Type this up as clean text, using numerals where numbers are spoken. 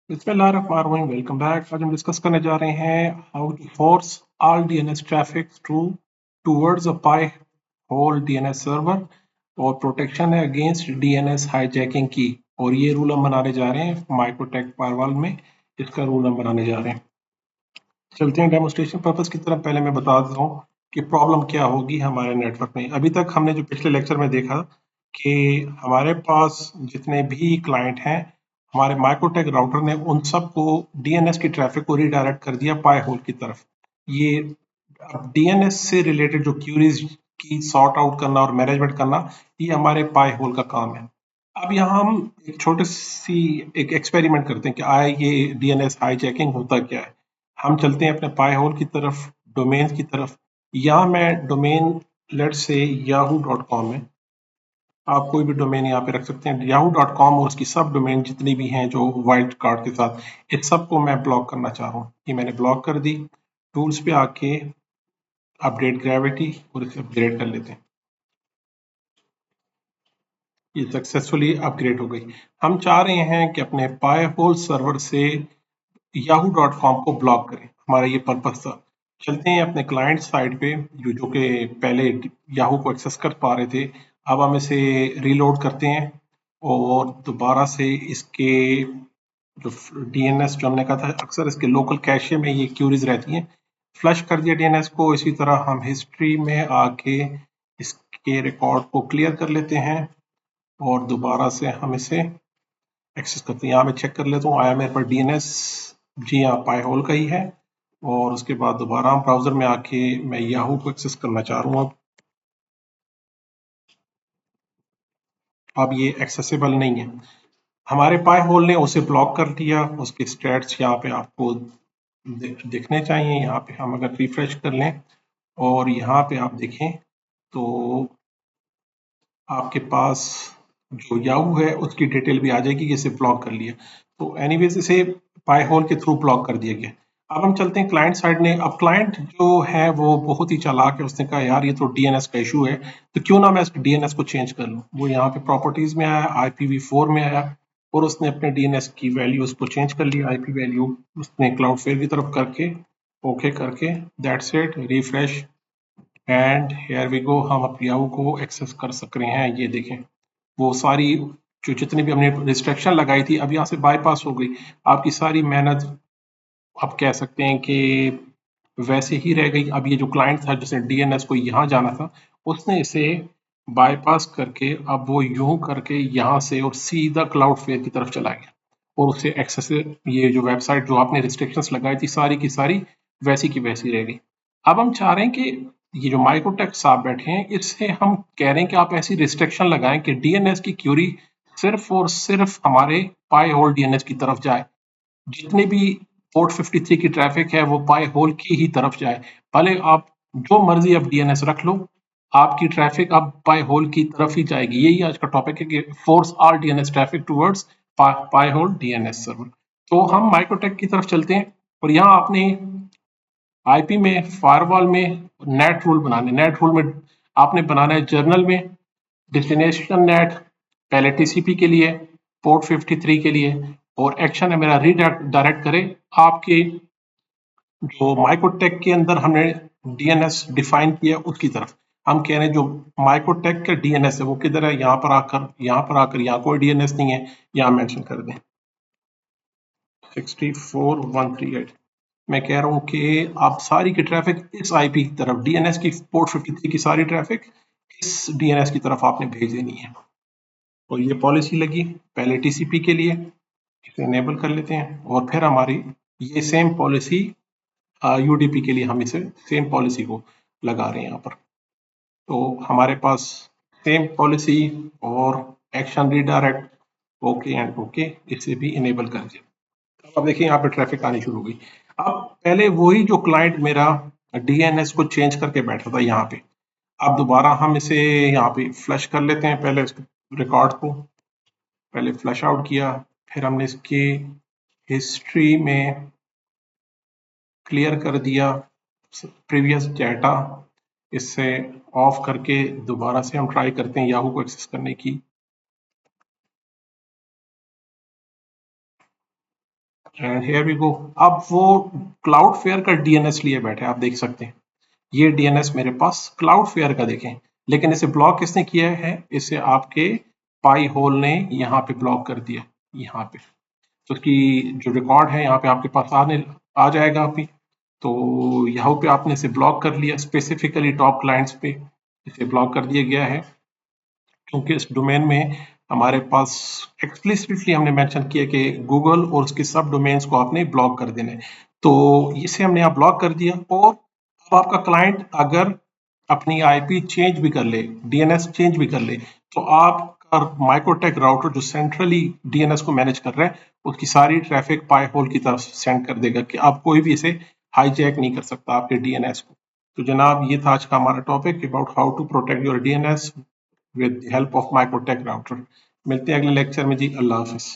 बिस्मिल्लाहिर्रहमानिर्रहीम। Welcome back. आज हम डिस्कस करने जा रहे हैं how to force all DNS traffic through towards a Pi hole DNS server और प्रोटेक्शन है अगेंस्ट डीएनएस हाईजैकिंग की। और ये रूल हम बनाने जा रहे हैं माइक्रोटेक फायरवॉल में। इसका रूल हम बनाने जा रहे हैं। चलते हैं डेमोस्ट्रेशन पर्पस की तरफ। पहले मैं बता देता हूँ कि प्रॉब्लम क्या होगी हमारे नेटवर्क में। अभी तक हमने जो पिछले लेक्चर में देखा कि हमारे पास जितने भी क्लाइंट हैं, हमारे माइक्रोटेक राउटर ने उन सबको डीएनएस की ट्रैफिक को रीडायरेक्ट कर दिया पाई होल की तरफ। ये डीएनएस से रिलेटेड जो क्यूरीज की सॉर्ट आउट करना और मैनेजमेंट करना, ये हमारे पाई होल का काम है। अब यहाँ हम एक छोटी सी एक एक्सपेरिमेंट करते हैं कि आए ये डीएनएस हाईजैकिंग होता क्या है। हम चलते हैं अपने पाई होल की तरफ, डोमेन की तरफ। यहाँ मैं डोमेन लेट से yahoo.com है। आप कोई भी डोमेन यहाँ पे रख सकते हैं। yahoo.com और उसकी सब डोमेन जितनी भी हैं जो वाइल्ड कार्ड के साथ, इस सबको मैं ब्लॉक करना चाह रहा हूँ। ये मैंने ब्लॉक कर दी। टूल्स पे आके अपडेट ग्रेविटी और इसे अपग्रेड कर लेते हैं। ये सक्सेसफुली अपग्रेड हो गई। हम चाह रहे हैं कि अपने पाई होल सर्वर से yahoo.com को ब्लॉक करें। हमारा ये पर्पस था। चलते हैं अपने क्लाइंट साइड पे, जो कि पहले याहू को एक्सेस कर पा रहे थे। अब हम इसे रीलोड करते हैं और दोबारा से इसके जो डीएनएस जो हमने कहा था, अक्सर इसके लोकल कैशे में ये क्यूरीज रहती हैं। फ्लश कर दिया डीएनएस को। इसी तरह हम हिस्ट्री में आके इसके रिकॉर्ड को क्लियर कर लेते हैं और दोबारा से हम इसे एक्सेस करते हैं। यहाँ मैं चेक कर लेता हूँ आया मेरे पर डीएनएस। जी हाँ, पाई होल का ही है। और उसके बाद दोबारा हम ब्राउजर में आके मैं याहू को एक्सेस करना चाह रहा हूँ। अब ये एक्सेसिबल नहीं है। हमारे पाई होल ने उसे ब्लॉक कर दिया। उसके स्टेट्स यहाँ पे आपको दिखने चाहिए। यहाँ पे हम अगर रिफ्रेश कर लें और यहाँ पे आप देखें तो आपके पास जो याहू है उसकी डिटेल भी आ जाएगी कि इसे ब्लॉक कर लिया। तो एनीवेज इसे पाई होल के थ्रू ब्लॉक कर दिया गया। अब हम चलते हैं क्लाइंट साइड में। अब क्लाइंट जो है वो बहुत ही चालाक है। उसने कहा यार ये तो डीएनएस का इशू है, तो क्यों ना मैं इस डीएनएस को चेंज कर लूँ। वो यहाँ पे प्रॉपर्टीज में आया, IPv4 में आया और उसने अपने डीएनएस की वैल्यू उसको चेंज कर लिया। IP वैल्यू उसने क्लाउडफ्लेयर की तरफ करके ओके करके that's it, refresh and here we go. हम अब याहू को एक्सेस कर सक रहे हैं। ये देखें, वो सारी जो जितनी भी हमने रिस्ट्रिक्शन लगाई थी अब यहाँ से बाईपास हो गई। आपकी सारी मेहनत आप कह सकते हैं कि वैसे ही रह गई। अब ये जो क्लाइंट था जिसने डीएनएस को यहाँ जाना था, उसने इसे बाईपास करके अब वो यूं करके यहाँ से और सीधा क्लाउडफ्लेयर की तरफ चला गया और उससे एक्सेस, ये जो वेबसाइट जो आपने रिस्ट्रिक्शंस लगाई थी सारी की सारी वैसी की वैसी रह गई। अब हम चाह रहे हैं कि ये जो माइक्रोटेक साहब बैठे हैं इससे हम कह रहे हैं कि आप ऐसी रिस्ट्रिक्शन लगाएं कि डीएनएस की क्यूरी सिर्फ और सिर्फ हमारे पाई होल डीएनएस की तरफ जाए। जितनी भी पोर्ट 53 की ट्रैफिक है वो पाई होल की ही तरफ जाए। भले आप जो मर्जी अब डीएनएस रख लो, आपकी ट्रैफिक अब पाई होल की तरफ ही जाएगी। यही आज का टॉपिक है कि force all DNS traffic towards Pi hole DNS server. तो हम माइक्रोटेक की तरफ चलते हैं और यहाँ आपने आईपी में फायरवॉल में नेट रूल बनाने। नेट रूल में आपने बनाना है जर्नल में डेस्टिनेशन नेट, पहले टीसीपी के लिए, पोर्ट 53 के लिए, और एक्शन है मेरा रीडायरेक्ट करे आपके जो माइक्रोटेक के अंदर हमने डीएनएस डिफाइन किया उसकी तरफ। हम कह रहे हैं जो माइक्रोटेक का डीएनएस है वो किधर है, यहाँ पर आकर, यहाँ पर आकर, यहाँ कोई डीएनएस नहीं है, यहाँ मेंशन कर दें 64138। मैं कह रहा हूँ कि आप सारी की ट्रैफिक इस आईपी की तरफ, डीएनएस की पोर्ट 53 की सारी ट्रैफिक इस डीएनएस की तरफ आपने भेज देनी है। और ये पॉलिसी लगी पहले टीसीपी के लिए, इसे इनेबल कर लेते हैं और फिर हमारी ये सेम पॉलिसी यूडीपी के लिए हम इसे सेम पॉलिसी को लगा रहे हैं यहाँ पर। तो हमारे पास सेम पॉलिसी और action redirect okay and okay, इसे भी इनेबल कर दिया। अब देखिए यहाँ पे ट्रैफिक आनी शुरू हो गई। अब पहले वही जो क्लाइंट मेरा डीएनएस को चेंज करके बैठा था यहाँ पे, अब दोबारा हम इसे यहाँ पे फ्लश कर लेते हैं। पहले रिकॉर्ड को पहले फ्लश आउट किया, फिर हमने इसकी हिस्ट्री में क्लियर कर दिया प्रीवियस डाटा। इससे ऑफ करके दोबारा से हम ट्राई करते हैं याहू को एक्सेस करने की। And here we go. अब वो क्लाउडफेयर का डीएनएस लिए बैठे हैं, आप देख सकते हैं ये डीएनएस मेरे पास क्लाउडफेयर का देखें, लेकिन इसे ब्लॉक किसने किया है? इसे आपके पाई होल ने यहाँ पे ब्लॉक कर दिया, यहाँ पे। तो उसकी जो रिकॉर्ड है यहाँ पे आपके पास आने आ जाएगा अभी। तो यहाँ पे आपने इसे ब्लॉक कर लिया, स्पेसिफिकली टॉप क्लाइंट्स पे इसे ब्लॉक कर दिया गया है, क्योंकि इस डोमेन में हमारे पास एक्सप्लिसिटली हमने मेंशन किया कि गूगल और उसके सब डोमेन्स को आपने ब्लॉक कर देना है। तो इसे हमने यहाँ ब्लॉक कर दिया। और अब आपका क्लाइंट अगर अपनी आईपी चेंज भी कर ले, डीएनएस चेंज भी कर ले, तो आपका माइक्रोटेक राउटर जो सेंट्रली डीएनएस को मैनेज कर रहा है, उसकी सारी ट्रैफिक पाई होल की तरफ सेंड कर देगा कि आप कोई भी इसे हाईजैक नहीं कर सकता आपके डीएनएस को। तो जनाब ये था आज का हमारा topic about how to protect your DNS with the help of MicroTech router। मिलते हैं अगले लेक्चर में जी, अल्लाह हाफिज।